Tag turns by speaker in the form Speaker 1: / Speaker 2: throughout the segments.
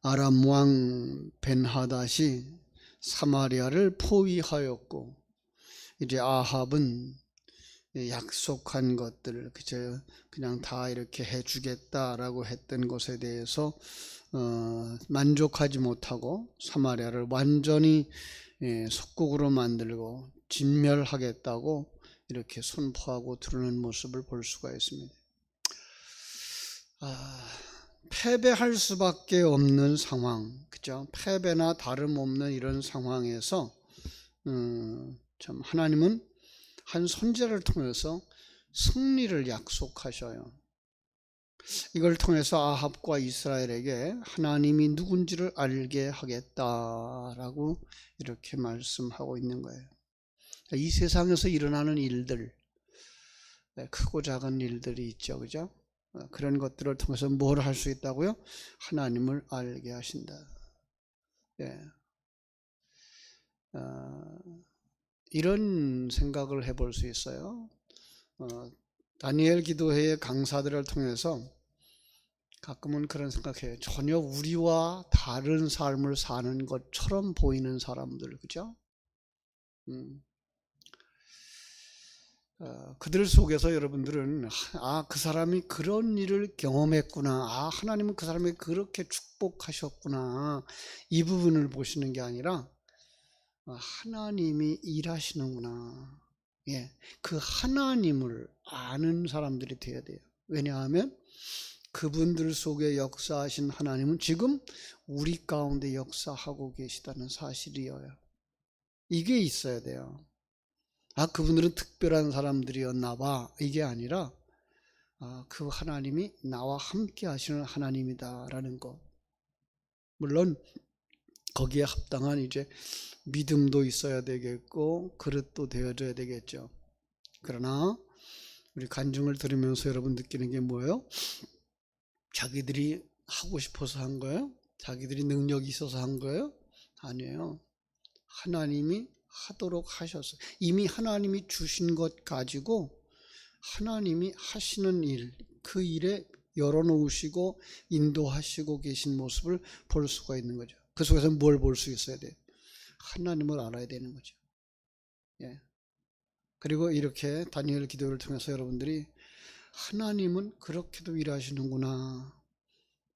Speaker 1: 아람 왕 벤하닷이 사마리아를 포위하였고, 이제 아합은 약속한 것들, 그냥 다 이렇게 해주겠다라고 했던 것에 대해서 만족하지 못하고 사마리아를 완전히 속국으로 만들고 진멸하겠다고 이렇게 선포하고 들어오는 모습을 볼 수가 있습니다. 패배할 수밖에 없는 상황, 그죠? 패배나 다름없는 이런 상황에서 참 하나님은 한 선지자를 통해서 승리를 약속하셔요. 이걸 통해서 아합과 이스라엘에게 하나님이 누군지를 알게 하겠다라고 이렇게 말씀하고 있는 거예요. 이 세상에서 일어나는 일들, 크고 작은 일들이 있죠, 그죠? 그런 것들을 통해서 뭘 할 수 있다고요? 하나님을 알게 하신다. 이런 생각을 해볼 수 있어요. 다니엘 기도회의 강사들을 통해서 가끔은 그런 생각해요. 전혀 우리와 다른 삶을 사는 것처럼 보이는 사람들, 그죠? 그들 속에서 여러분들은 그 사람이 그런 일을 경험했구나, 하나님은 그 사람에게 그렇게 축복하셨구나, 이 부분을 보시는 게 아니라 하나님이 일하시는구나, 그 하나님을 아는 사람들이 되어야 돼요. 왜냐하면 그분들 속에 역사하신 하나님은 지금 우리 가운데 역사하고 계시다는 사실이에요. 이게 있어야 돼요. 그분들은 특별한 사람들이었나 봐, 이게 아니라 그 하나님이 나와 함께 하시는 하나님이다라는 것. 물론 거기에 합당한 이제 믿음도 있어야 되겠고 그릇도 되어져야 되겠죠. 그러나 우리 간증을 들으면서 여러분 느끼는 게 뭐예요? 자기들이 하고 싶어서 한 거예요? 자기들이 능력이 있어서 한 거예요? 아니에요. 하나님이 하도록 하셨어요. 이미 하나님이 주신 것 가지고 하나님이 하시는 일, 그 일에 열어놓으시고 인도하시고 계신 모습을 볼 수가 있는 거죠. 그 속에서 뭘 볼 수 있어야 돼요? 하나님을 알아야 되는 거죠. 그리고 이렇게 다니엘 기도를 통해서 여러분들이 하나님은 그렇게도 일하시는구나,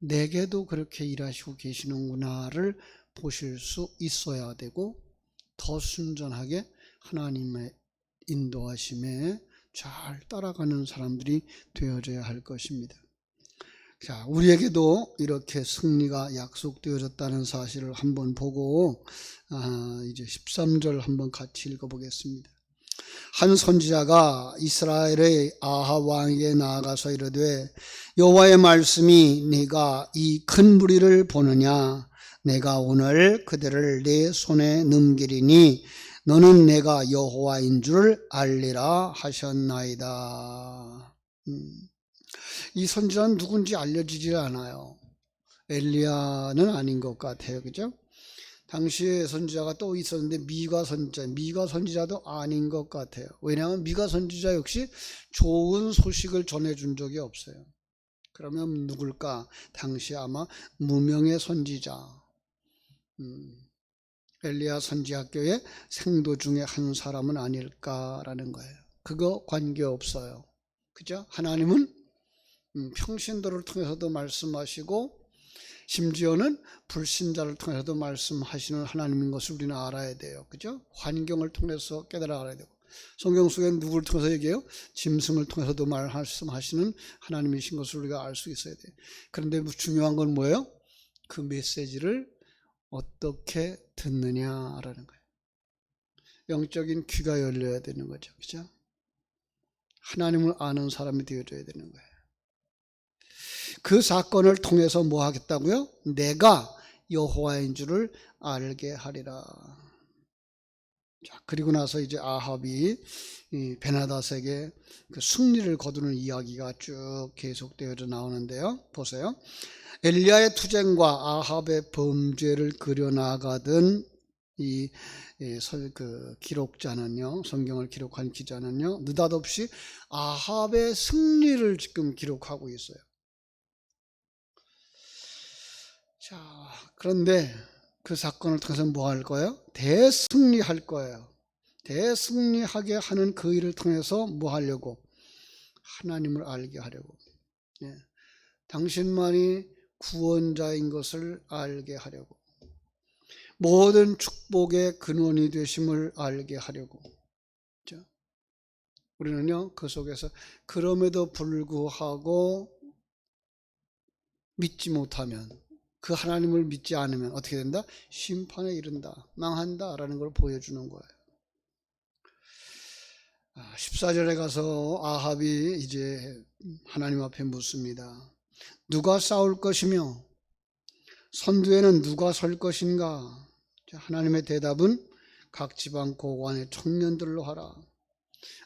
Speaker 1: 내게도 그렇게 일하시고 계시는구나를 보실 수 있어야 되고, 더 순전하게 하나님의 인도하심에 잘 따라가는 사람들이 되어져야 할 것입니다. 자, 우리에게도 이렇게 승리가 약속되어졌다는 사실을 한번 보고 이제 13절 한번 같이 읽어보겠습니다. 한 선지자가 이스라엘의 아합 왕에게 나아가서 이르되, 여호와의 말씀이 네가 이 큰 무리를 보느냐? 내가 오늘 그들을 내 손에 넘기리니 너는 내가 여호와인 줄 알리라 하셨나이다. 이 선지자는 누군지 알려지지 않아요. 엘리야는 아닌 것 같아요, 그죠? 당시에 선지자가 또 있었는데 미가 선지자도 아닌 것 같아요. 왜냐하면 미가 선지자 역시 좋은 소식을 전해준 적이 없어요. 그러면 누굴까? 당시 아마 무명의 선지자, 엘리야 선지학교의 생도 중에 한 사람은 아닐까라는 거예요. 그거 관계없어요, 그죠? 하나님은 평신도를 통해서도 말씀하시고 심지어는 불신자를 통해서도 말씀하시는 하나님인 것을 우리는 알아야 돼요, 그죠? 환경을 통해서 깨달아 알아야 되고, 성경 속에 누구를 통해서 얘기해요? 짐승을 통해서도 말씀하시는 하나님이신 것을 우리가 알 수 있어야 돼요. 그런데 중요한 건 뭐예요? 그 메시지를 어떻게 듣느냐라는 거예요. 영적인 귀가 열려야 되는 거죠, 그죠? 하나님을 아는 사람이 되어줘야 되는 거예요. 그 사건을 통해서 뭐 하겠다고요? 내가 여호와인 줄을 알게 하리라. 자, 그리고 나서 이제 아합이 베나닷에게 그 승리를 거두는 이야기가 쭉 계속되어져 나오는데요. 보세요. 엘리야의 투쟁과 아합의 범죄를 그려나가던 그 기록자는요, 성경을 기록한 기자는요, 느닷없이 아합의 승리를 지금 기록하고 있어요. 자, 그런데 그 사건을 통해서 뭐 할 거예요? 대승리할 거예요. 대승리하게 하는 그 일을 통해서 뭐 하려고? 하나님을 알게 하려고. 예. 당신만이 구원자인 것을 알게 하려고. 모든 축복의 근원이 되심을 알게 하려고. 그렇죠? 우리는요, 그 속에서 그럼에도 불구하고 믿지 못하면, 그 하나님을 믿지 않으면 어떻게 된다? 심판에 이른다, 망한다라는 걸 보여주는 거예요. 14절에 가서 아합이 이제 하나님 앞에 묻습니다. 누가 싸울 것이며 선두에는 누가 설 것인가? 하나님의 대답은 각 지방 고관의 청년들로 하라.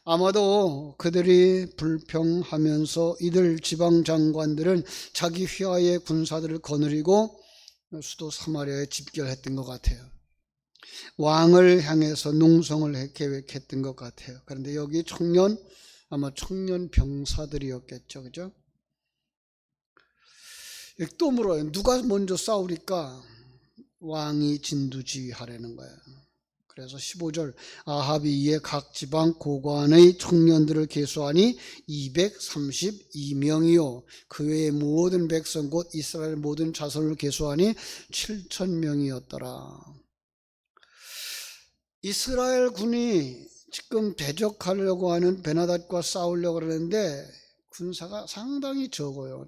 Speaker 1: 아마도 그들이 불평하면서 이들 지방 장관들은 자기 휘하의 군사들을 거느리고 수도 사마리아에 집결했던 것 같아요. 왕을 향해서 농성을 계획했던 것 같아요. 그런데 여기 청년, 아마 청년 병사들이었겠죠. 그죠? 또 물어요. 누가 먼저 싸우니까 왕이 진두지휘하라는 거예요. 그래서 15절 아합이 이에 각 지방 고관의 청년들을 계수하니 232명이요 그 외의 모든 백성 곧 이스라엘 모든 자손을 계수하니 7,000명이었더라. 이스라엘 군이 지금 대적하려고 하는 베나닷과 싸우려고 그러는데 군사가 상당히 적어요.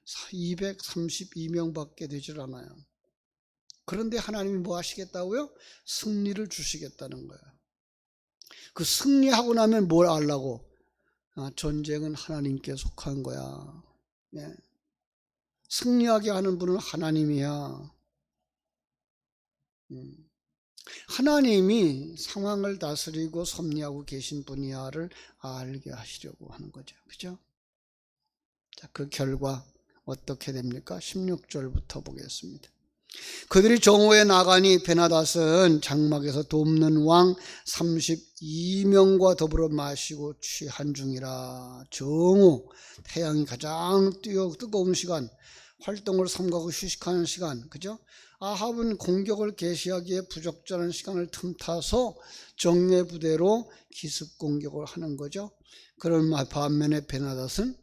Speaker 1: 7,232명밖에 되질 않아요. 그런데 하나님이 뭐 하시겠다고요? 승리를 주시겠다는 거예요. 그 승리하고 나면 뭘 알라고? 전쟁은 하나님께 속한 거야. 네. 승리하게 하는 분은 하나님이야. 하나님이 상황을 다스리고 섭리하고 계신 분이야를 알게 하시려고 하는 거죠. 그죠? 자, 그 결과 어떻게 됩니까? 16절부터 보겠습니다. 그들이 정오에 나가니 베나닷은 장막에서 돕는 왕 32명과 더불어 마시고 취한 중이라. 정오, 태양이 가장 뜨거운 시간, 활동을 삼가고 휴식하는 시간, 그죠? 아합은 공격을 개시하기에 부적절한 시간을 틈타서 정예 부대로 기습 공격을 하는 거죠. 그런 반면에 베나닷은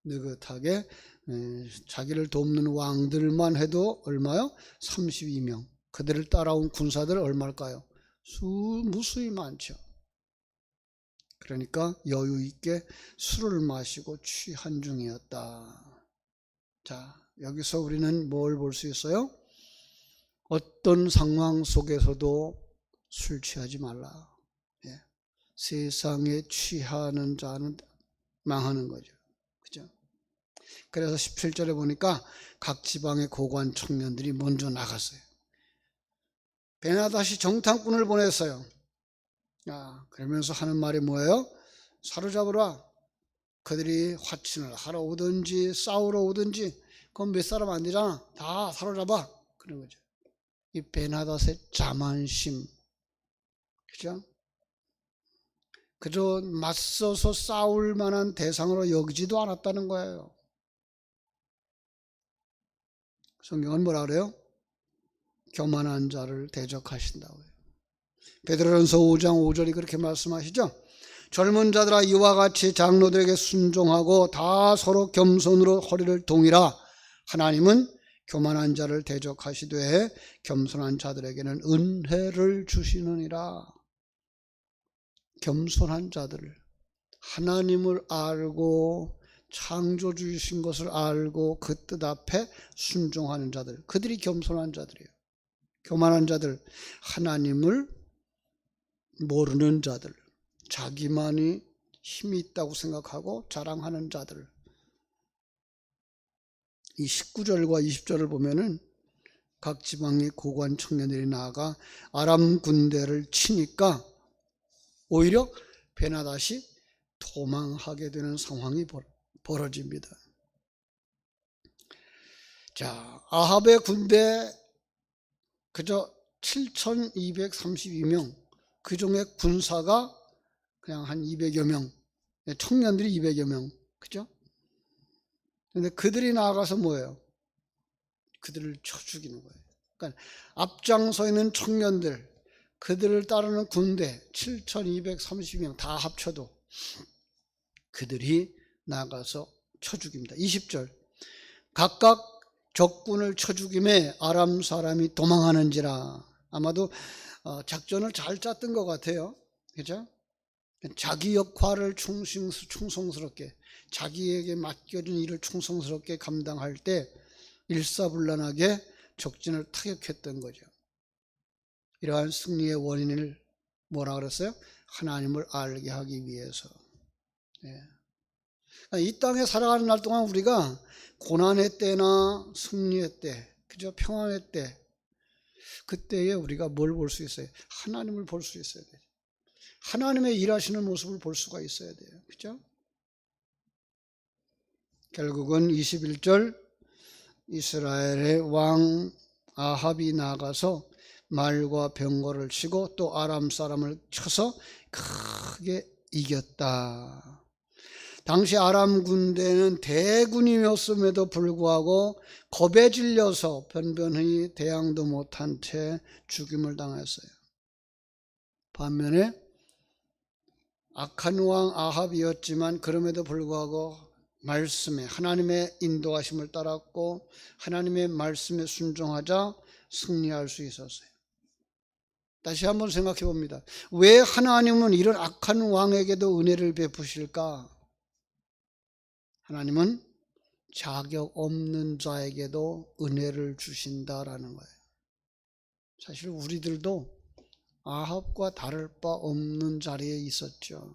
Speaker 1: 느긋하게 자기를 돕는 왕들만 해도 얼마요? 32명. 그들을 따라온 군사들 얼마일까요? 무수히 많죠. 그러니까 여유 있게 술을 마시고 취한 중이었다. 자, 여기서 우리는 뭘 볼 수 있어요? 어떤 상황 속에서도 술 취하지 말라. 예. 세상에 취하는 자는 망하는 거죠. 그죠? 그래서 17절에 보니까 각 지방의 고관 청년들이 먼저 나갔어요. 베나닷이 정탐꾼을 보냈어요. 그러면서 하는 말이 뭐예요? 사로잡으라. 그들이 화친을 하러 오든지 싸우러 오든지 그건 몇 사람 안 되잖아. 다 사로잡아. 그런 거죠. 이 베나닷의 자만심, 그죠? 그저 맞서서 싸울 만한 대상으로 여기지도 않았다는 거예요. 성경은 뭐라 그래요? 교만한 자를 대적하신다고요. 베드로전서 5장 5절이 그렇게 말씀하시죠. 젊은 자들아 이와 같이 장로들에게 순종하고 다 서로 겸손으로 허리를 동이라. 하나님은 교만한 자를 대적하시되 겸손한 자들에게는 은혜를 주시느니라. 겸손한 자들을, 하나님을 알고 창조주이신 것을 알고 그 뜻 앞에 순종하는 자들, 그들이 겸손한 자들이에요. 교만한 자들, 하나님을 모르는 자들, 자기만이 힘이 있다고 생각하고 자랑하는 자들. 이 19절과 20절을 보면은 각 지방의 고관 청년들이 나아가 아람 군대를 치니까 오히려 베나닷이 도망하게 되는 상황이 벌어집니다. 자, 아합의 군대 그저 7,232명, 그 중에 군사가 그냥 한 200여 명, 청년들이 200여 명, 그죠? 근데 그들이 나아가서 뭐예요? 그들을 쳐 죽이는 거예요. 그러니까 앞장서 있는 청년들, 그들을 따르는 군대 7,230명 다 합쳐도 그들이 나가서 쳐 죽입니다. 20절 각각 적군을 쳐 죽임에 아람 사람이 도망하는지라. 아마도 작전을 잘 짰던 것 같아요. 그죠? 자기 역할을 충성스럽게, 자기에게 맡겨진 일을 충성스럽게 감당할 때 일사불란하게 적진을 타격했던 거죠. 이러한 승리의 원인을 뭐라 그랬어요? 하나님을 알게 하기 위해서. 이 땅에 살아가는 날 동안 우리가 고난의 때나 승리의 때, 그죠? 평안의 때, 그때에 우리가 뭘 볼 수 있어요? 하나님을 볼 수 있어야 돼요. 하나님의 일하시는 모습을 볼 수가 있어야 돼요. 그죠? 결국은 21절 이스라엘의 왕 아합이 나가서 말과 병거를 치고 또 아람 사람을 쳐서 크게 이겼다. 당시 아람 군대는 대군이었음에도 불구하고 겁에 질려서 변변히 대항도 못한 채 죽임을 당했어요. 반면에 악한 왕 아합이었지만 그럼에도 불구하고 말씀에 하나님의 인도하심을 따랐고 하나님의 말씀에 순종하자 승리할 수 있었어요. 다시 한번 생각해 봅니다. 왜 하나님은 이런 악한 왕에게도 은혜를 베푸실까? 하나님은 자격 없는 자에게도 은혜를 주신다라는 거예요. 사실 우리들도 아합과 다를 바 없는 자리에 있었죠.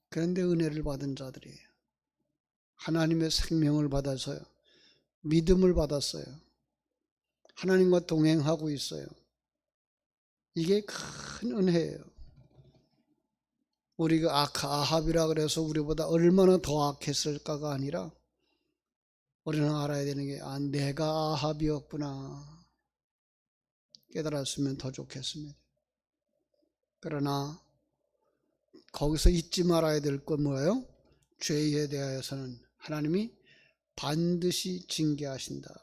Speaker 1: 그런데 은혜를 받은 자들이에요. 하나님의 생명을 받아서요. 믿음을 받았어요. 하나님과 동행하고 있어요. 이게 큰 은혜예요. 우리가 아합이라 그래서 우리보다 얼마나 더 악했을까가 아니라 우리는 알아야 되는 게 내가 아합이었구나 깨달았으면 더 좋겠습니다. 그러나 거기서 잊지 말아야 될 건 뭐예요? 죄에 대하여서는 하나님이 반드시 징계하신다.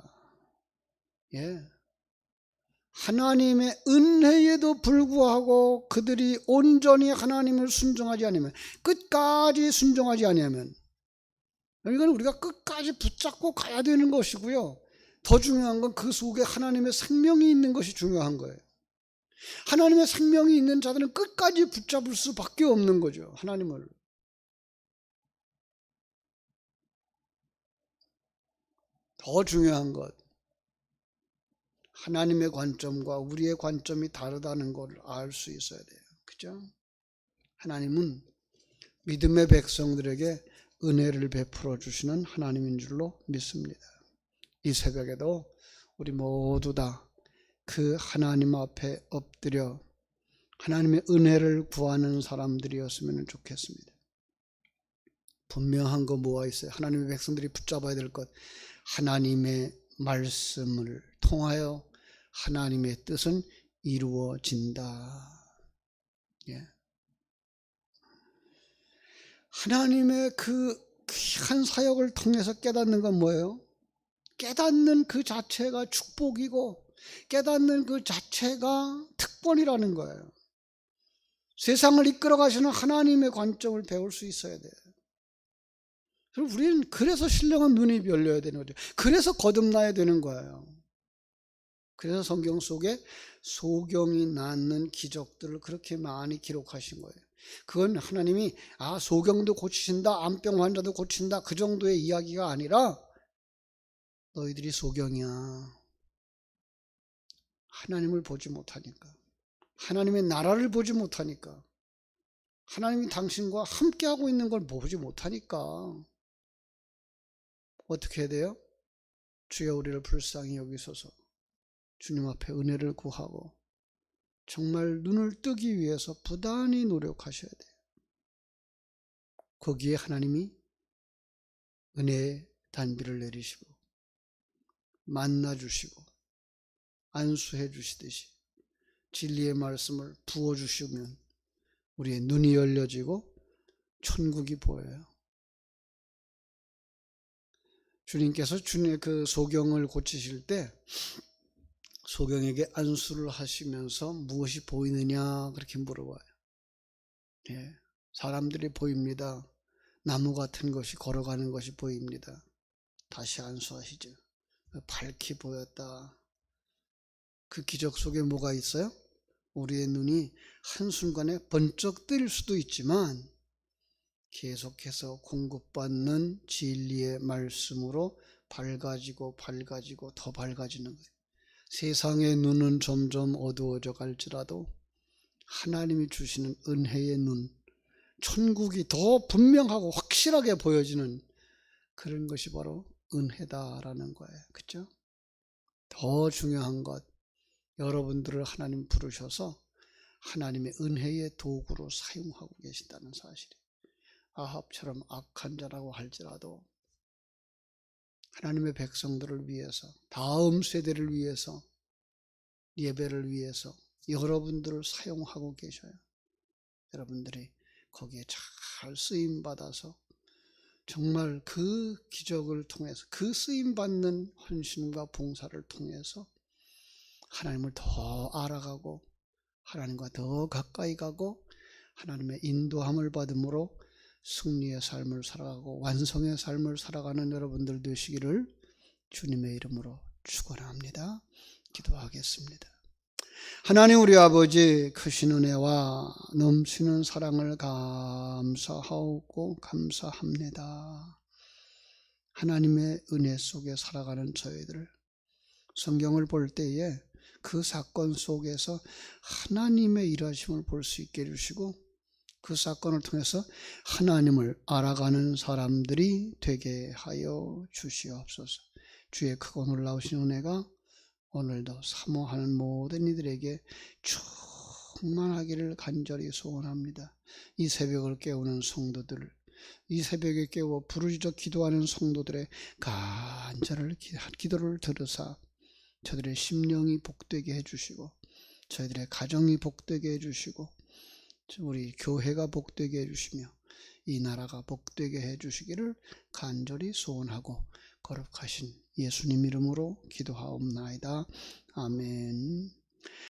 Speaker 1: 예. 하나님의 은혜에도 불구하고 그들이 온전히 하나님을 순종하지 않으면, 끝까지 순종하지 않으면, 이건 우리가 끝까지 붙잡고 가야 되는 것이고요. 더 중요한 건 그 속에 하나님의 생명이 있는 것이 중요한 거예요. 하나님의 생명이 있는 자들은 끝까지 붙잡을 수밖에 없는 거죠. 하나님을. 더 중요한 것, 하나님의 관점과 우리의 관점이 다르다는 걸 알 수 있어야 돼요. 그죠? 하나님은 믿음의 백성들에게 은혜를 베풀어 주시는 하나님인 줄로 믿습니다. 이 새벽에도 우리 모두 다 그 하나님 앞에 엎드려 하나님의 은혜를 구하는 사람들이었으면 좋겠습니다. 분명한 거 뭐가 있어요? 하나님의 백성들이 붙잡아야 될 것, 하나님의 말씀을 통하여 하나님의 뜻은 이루어진다. 예. 하나님의 그 귀한 사역을 통해서 깨닫는 건 뭐예요? 깨닫는 그 자체가 축복이고 깨닫는 그 자체가 특권이라는 거예요. 세상을 이끌어 가시는 하나님의 관점을 배울 수 있어야 돼요. 우리는 그래서 신령한 눈이 열려야 되는 거죠. 그래서 거듭나야 되는 거예요. 그래서 성경 속에 소경이 낫는 기적들을 그렇게 많이 기록하신 거예요. 그건 하나님이 소경도 고치신다, 암병 환자도 고친다, 그 정도의 이야기가 아니라 너희들이 소경이야. 하나님을 보지 못하니까, 하나님의 나라를 보지 못하니까, 하나님이 당신과 함께하고 있는 걸 보지 못하니까 어떻게 해야 돼요? 주여 우리를 불쌍히 여기소서, 주님 앞에 은혜를 구하고 정말 눈을 뜨기 위해서 부단히 노력하셔야 돼요. 거기에 하나님이 은혜의 단비를 내리시고 만나주시고 안수해 주시듯이 진리의 말씀을 부어주시면 우리의 눈이 열려지고 천국이 보여요. 주님께서 주님의 그 소경을 고치실 때 소경에게 안수를 하시면서 무엇이 보이느냐 그렇게 물어봐요. 예, 사람들이 보입니다. 나무 같은 것이 걸어가는 것이 보입니다. 다시 안수하시죠. 밝히 보였다. 그 기적 속에 뭐가 있어요? 우리의 눈이 한순간에 번쩍 뜨일 수도 있지만 계속해서 공급받는 진리의 말씀으로 밝아지고 더 밝아지는 거예요. 세상의 눈은 점점 어두워져 갈지라도 하나님이 주시는 은혜의 눈, 천국이 더 분명하고 확실하게 보여지는 그런 것이 바로 은혜다라는 거예요. 그렇죠? 더 중요한 것, 여러분들을 하나님 부르셔서 하나님의 은혜의 도구로 사용하고 계신다는 사실이에요. 아합처럼 악한 자라고 할지라도 하나님의 백성들을 위해서, 다음 세대를 위해서, 예배를 위해서 여러분들을 사용하고 계셔요. 여러분들이 거기에 잘 쓰임받아서 정말 그 기적을 통해서, 그 쓰임받는 헌신과 봉사를 통해서 하나님을 더 알아가고 하나님과 더 가까이 가고 하나님의 인도함을 받음으로 승리의 삶을 살아가고 완성의 삶을 살아가는 여러분들 되시기를 주님의 이름으로 축원합니다. 기도하겠습니다. 하나님 우리 아버지, 크신 은혜와 넘치는 사랑을 감사하고 감사합니다. 하나님의 은혜 속에 살아가는 저희들, 성경을 볼 때에 그 사건 속에서 하나님의 일하심을 볼 수 있게 해주시고 그 사건을 통해서 하나님을 알아가는 사람들이 되게 하여 주시옵소서. 주의 크고 놀라우신 은혜가 오늘도 사모하는 모든 이들에게 충만하기를 간절히 소원합니다. 이 새벽을 깨우는 성도들, 이 새벽에 깨워 부르짖어 기도하는 성도들의 간절한 기도를 들으사 저들의 심령이 복되게 해주시고 저희들의 가정이 복되게 해주시고 우리 교회가 복되게 해주시며 이 나라가 복되게 해주시기를 간절히 소원하고 거룩하신 예수님 이름으로 기도하옵나이다. 아멘.